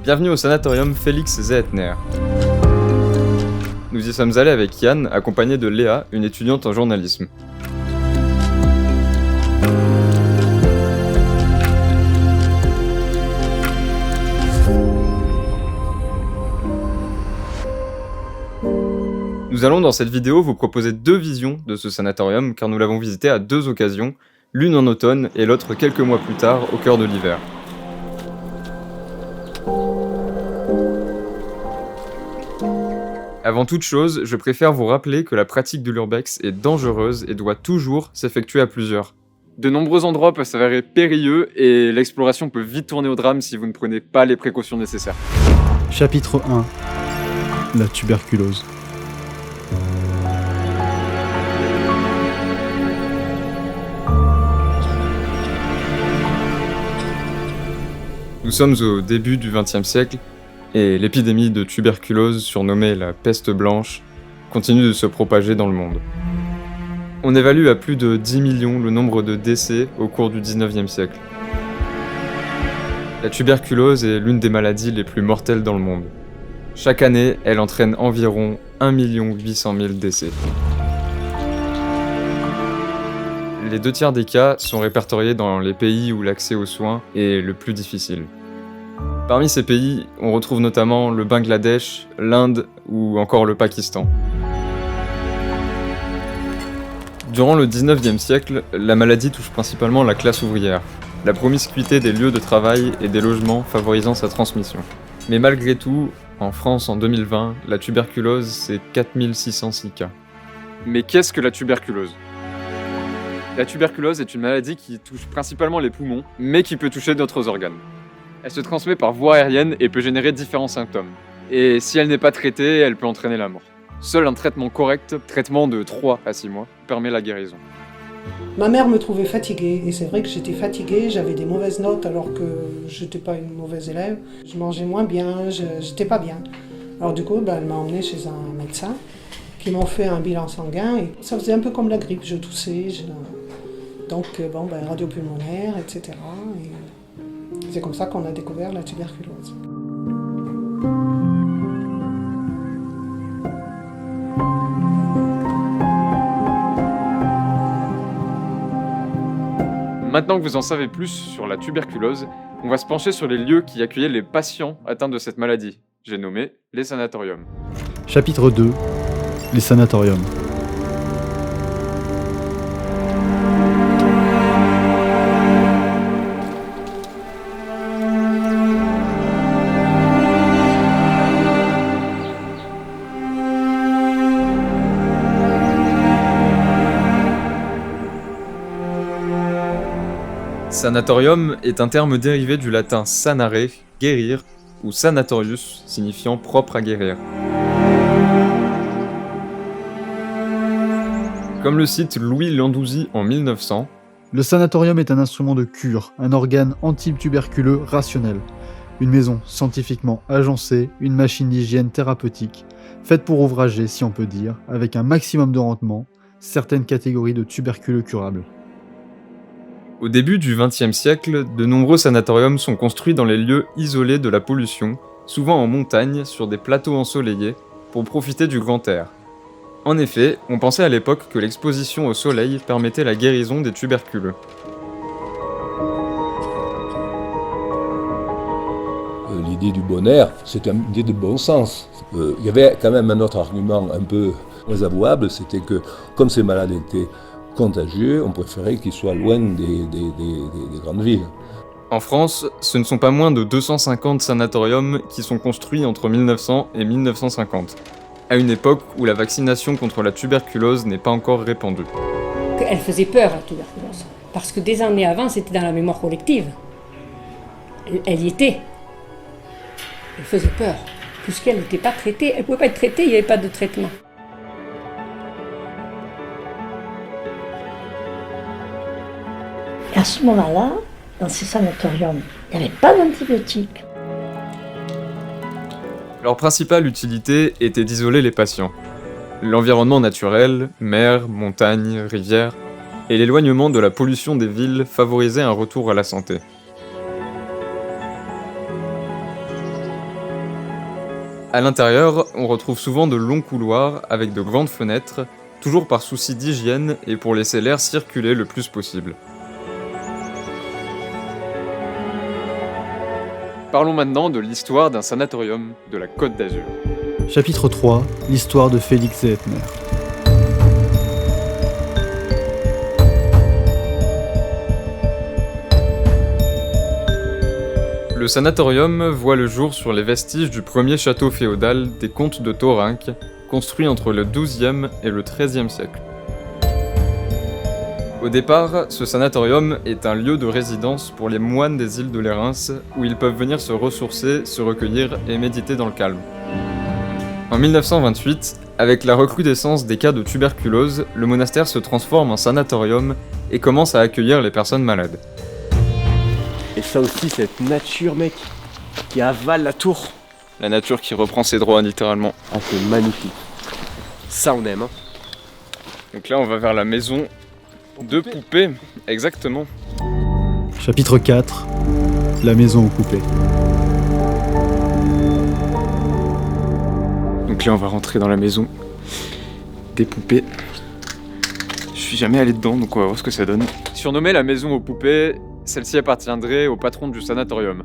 Bienvenue au sanatorium Félix Zehetner. Nous y sommes allés avec Yann, accompagné de Léa, une étudiante en journalisme. Nous allons dans cette vidéo vous proposer deux visions de ce sanatorium car nous l'avons visité à deux occasions, l'une en automne et l'autre quelques mois plus tard au cœur de l'hiver. Avant toute chose, je préfère vous rappeler que la pratique de l'urbex est dangereuse et doit toujours s'effectuer à plusieurs. De nombreux endroits peuvent s'avérer périlleux et l'exploration peut vite tourner au drame si vous ne prenez pas les précautions nécessaires. Chapitre 1. La tuberculose. Nous sommes au début du XXe siècle et l'épidémie de tuberculose, surnommée la peste blanche, continue de se propager dans le monde. On évalue à plus de 10 millions le nombre de décès au cours du XIXe siècle. La tuberculose est l'une des maladies les plus mortelles dans le monde. Chaque année, elle entraîne environ 1 800 000 décès. Les 2/3 des cas sont répertoriés dans les pays où l'accès aux soins est le plus difficile. Parmi ces pays, on retrouve notamment le Bangladesh, l'Inde ou encore le Pakistan. Durant le XIXe siècle, la maladie touche principalement la classe ouvrière, la promiscuité des lieux de travail et des logements favorisant sa transmission. Mais malgré tout, en France en 2020, la tuberculose c'est 4606 cas. Mais qu'est-ce que la tuberculose ? La tuberculose est une maladie qui touche principalement les poumons, mais qui peut toucher d'autres organes. Elle se transmet par voie aérienne et peut générer différents symptômes. Et si elle n'est pas traitée, elle peut entraîner la mort. Seul un traitement correct, traitement de 3 à 6 mois, permet la guérison. Ma mère me trouvait fatiguée, et c'est vrai que j'étais fatiguée, j'avais des mauvaises notes alors que j'étais pas une mauvaise élève. Je mangeais moins bien, j'étais pas bien. Alors du coup, elle m'a emmenée chez un médecin qui m'a fait un bilan sanguin et ça faisait un peu comme la grippe, je toussais, donc radio pulmonaire, etc. Et c'est comme ça qu'on a découvert la tuberculose. Maintenant que vous en savez plus sur la tuberculose, on va se pencher sur les lieux qui accueillaient les patients atteints de cette maladie. J'ai nommé les sanatoriums. Chapitre 2. Les sanatoriums. Sanatorium est un terme dérivé du latin sanare, guérir, ou sanatorius, signifiant propre à guérir. Comme le cite Louis Landouzy en 1900, le sanatorium est un instrument de cure, un organe antituberculeux rationnel. Une maison scientifiquement agencée, une machine d'hygiène thérapeutique, faite pour ouvrager si on peut dire, avec un maximum de rendement, certaines catégories de tuberculeux curables. Au début du XXe siècle, de nombreux sanatoriums sont construits dans les lieux isolés de la pollution, souvent en montagne, sur des plateaux ensoleillés, pour profiter du grand air. En effet, on pensait à l'époque que l'exposition au soleil permettait la guérison des tuberculeux. L'idée du bon air, c'est une idée de bon sens. Il y avait quand même un autre argument un peu moins avouable, c'était que comme ces malades étaient contagieux, on préférait qu'ils soient loin des grandes villes. En France, ce ne sont pas moins de 250 sanatoriums qui sont construits entre 1900 et 1950, à une époque où la vaccination contre la tuberculose n'est pas encore répandue. Elle faisait peur, la tuberculose, parce que des années avant, c'était dans la mémoire collective. Elle y était. Elle faisait peur, puisqu'elle n'était pas traitée. Elle ne pouvait pas être traitée, il n'y avait pas de traitement. Et à ce moment-là, dans ces sanatoriums, il n'y avait pas d'antibiotiques. Leur principale utilité était d'isoler les patients. L'environnement naturel, mer, montagne, rivière, et l'éloignement de la pollution des villes favorisait un retour à la santé. À l'intérieur, on retrouve souvent de longs couloirs avec de grandes fenêtres, toujours par souci d'hygiène et pour laisser l'air circuler le plus possible. Parlons maintenant de l'histoire d'un sanatorium de la Côte d'Azur. Chapitre 3, l'histoire de Félix Zehetner. Le sanatorium voit le jour sur les vestiges du premier château féodal des comtes de Thorinque, construit entre le XIIe et le XIIIe siècle. Au départ, ce sanatorium est un lieu de résidence pour les moines des îles de Lérins, où ils peuvent venir se ressourcer, se recueillir et méditer dans le calme. En 1928, avec la recrudescence des cas de tuberculose, le monastère se transforme en sanatorium et commence à accueillir les personnes malades. Et ça aussi, cette nature, mec, qui avale la tour. La nature qui reprend ses droits, littéralement. Ah, c'est magnifique. Ça, on aime, hein. Donc là, on va vers la maison de poupées, exactement. Chapitre 4, la maison aux poupées. Donc là, on va rentrer dans la maison des poupées. Je suis jamais allé dedans, donc on va voir ce que ça donne. Surnommée la maison aux poupées, celle-ci appartiendrait au patron du sanatorium.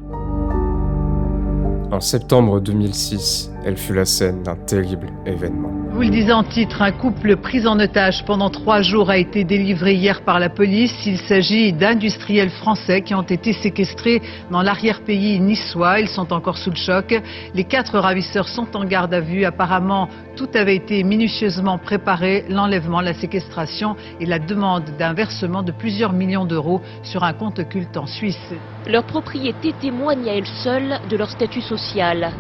En septembre 2006, elle fut la scène d'un terrible événement. Vous le disiez en titre, un couple pris en otage pendant 3 jours a été délivré hier par la police. Il s'agit d'industriels français qui ont été séquestrés dans l'arrière-pays niçois. Ils sont encore sous le choc. Les 4 ravisseurs sont en garde à vue. Apparemment, tout avait été minutieusement préparé. L'enlèvement, la séquestration et la demande d'un versement de plusieurs millions d'euros sur un compte occulte en Suisse. Leur propriété témoigne à elle seule de leur statut social.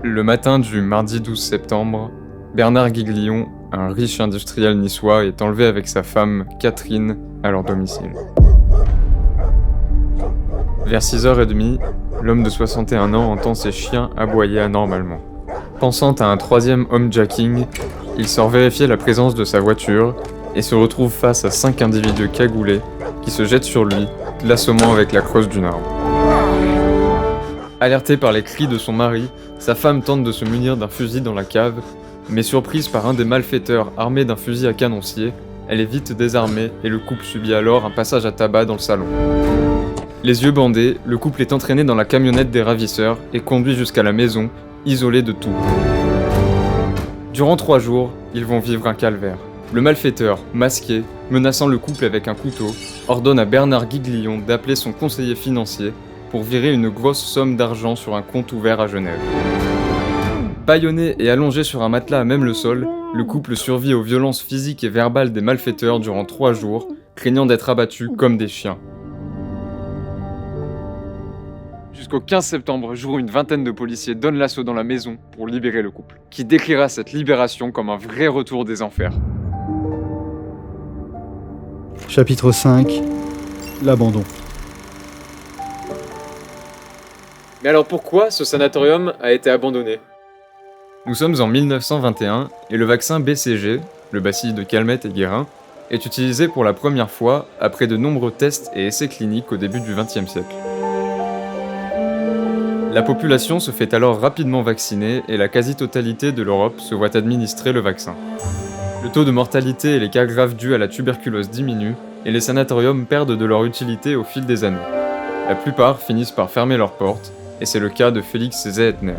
Le matin du mardi 12 septembre, Bernard Guiglion, un riche industriel niçois, est enlevé avec sa femme Catherine à leur domicile. Vers 6h30, l'homme de 61 ans entend ses chiens aboyer anormalement. Pensant à un troisième homejacking, il sort vérifier la présence de sa voiture et se retrouve face à 5 individus cagoulés qui se jettent sur lui, l'assommant avec la crosse d'une arme. Alertée par les cris de son mari, sa femme tente de se munir d'un fusil dans la cave, mais surprise par un des malfaiteurs armé d'un fusil à canoncier, elle est vite désarmée et le couple subit alors un passage à tabac dans le salon. Les yeux bandés, le couple est entraîné dans la camionnette des ravisseurs et conduit jusqu'à la maison, isolé de tout. Durant 3 jours, ils vont vivre un calvaire. Le malfaiteur, masqué, menaçant le couple avec un couteau, ordonne à Bernard Guiglion d'appeler son conseiller financier pour virer une grosse somme d'argent sur un compte ouvert à Genève. Bâillonné et allongé sur un matelas à même le sol, le couple survit aux violences physiques et verbales des malfaiteurs durant 3 jours, craignant d'être abattus comme des chiens. Jusqu'au 15 septembre, jour où une vingtaine de policiers donnent l'assaut dans la maison pour libérer le couple, qui décrira cette libération comme un vrai retour des enfers. Chapitre 5, l'abandon. Mais alors pourquoi ce sanatorium a été abandonné ? Nous sommes en 1921 et le vaccin BCG, le bacille de Calmette et Guérin, est utilisé pour la première fois après de nombreux tests et essais cliniques au début du XXe siècle. La population se fait alors rapidement vacciner et la quasi-totalité de l'Europe se voit administrer le vaccin. Le taux de mortalité et les cas graves dus à la tuberculose diminuent et les sanatoriums perdent de leur utilité au fil des années. La plupart finissent par fermer leurs portes, et c'est le cas de Félix Zehetner.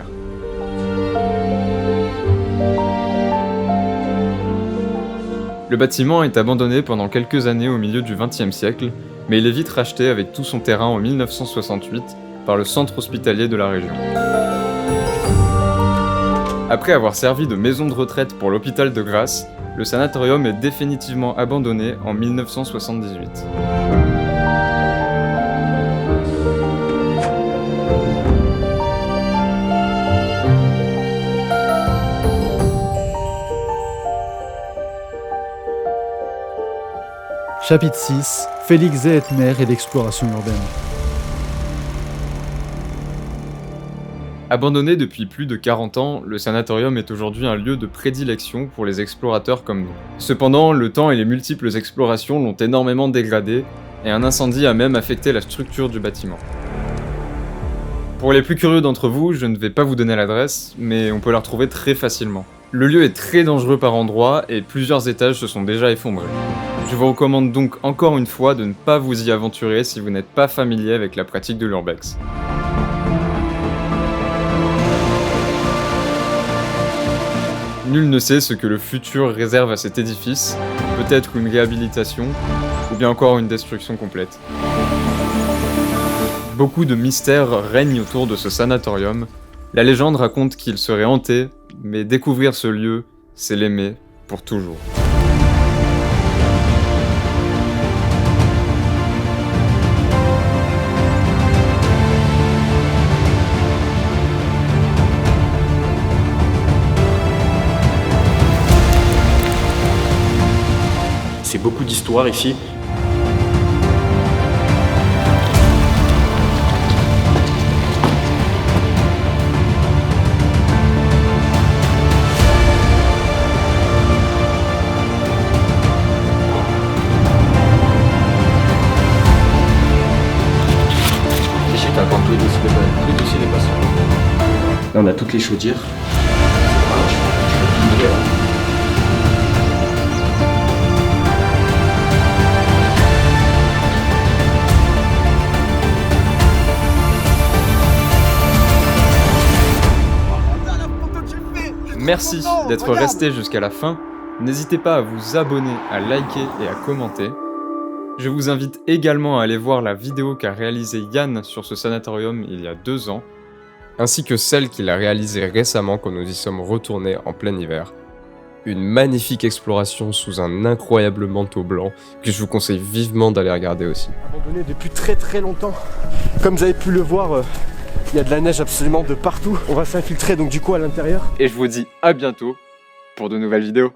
Le bâtiment est abandonné pendant quelques années au milieu du XXe siècle, mais il est vite racheté avec tout son terrain en 1968 par le centre hospitalier de la région. Après avoir servi de maison de retraite pour l'hôpital de Grasse, le sanatorium est définitivement abandonné en 1978. Chapitre 6, Félix Zehetner et l'exploration urbaine. Abandonné depuis plus de 40 ans, le sanatorium est aujourd'hui un lieu de prédilection pour les explorateurs comme nous. Cependant, le temps et les multiples explorations l'ont énormément dégradé, et un incendie a même affecté la structure du bâtiment. Pour les plus curieux d'entre vous, je ne vais pas vous donner l'adresse, mais on peut la retrouver très facilement. Le lieu est très dangereux par endroits et plusieurs étages se sont déjà effondrés. Je vous recommande donc encore une fois de ne pas vous y aventurer si vous n'êtes pas familier avec la pratique de l'urbex. Nul ne sait ce que le futur réserve à cet édifice, peut-être une réhabilitation, ou bien encore une destruction complète. Beaucoup de mystères règnent autour de ce sanatorium. La légende raconte qu'il serait hanté, mais découvrir ce lieu, c'est l'aimer pour toujours. C'est beaucoup d'histoires ici. Là, on a toutes les chaudières. Merci d'être resté jusqu'à la fin. N'hésitez pas à vous abonner, à liker et à commenter. Je vous invite également à aller voir la vidéo qu'a réalisée Yann sur ce sanatorium il y a 2 ans, ainsi que celle qu'il a réalisée récemment quand nous y sommes retournés en plein hiver. Une magnifique exploration sous un incroyable manteau blanc que je vous conseille vivement d'aller regarder aussi. Abandonné depuis très longtemps. Comme vous avez pu le voir, il y a de la neige absolument de partout. On va s'infiltrer donc du coup à l'intérieur. Et je vous dis à bientôt pour de nouvelles vidéos.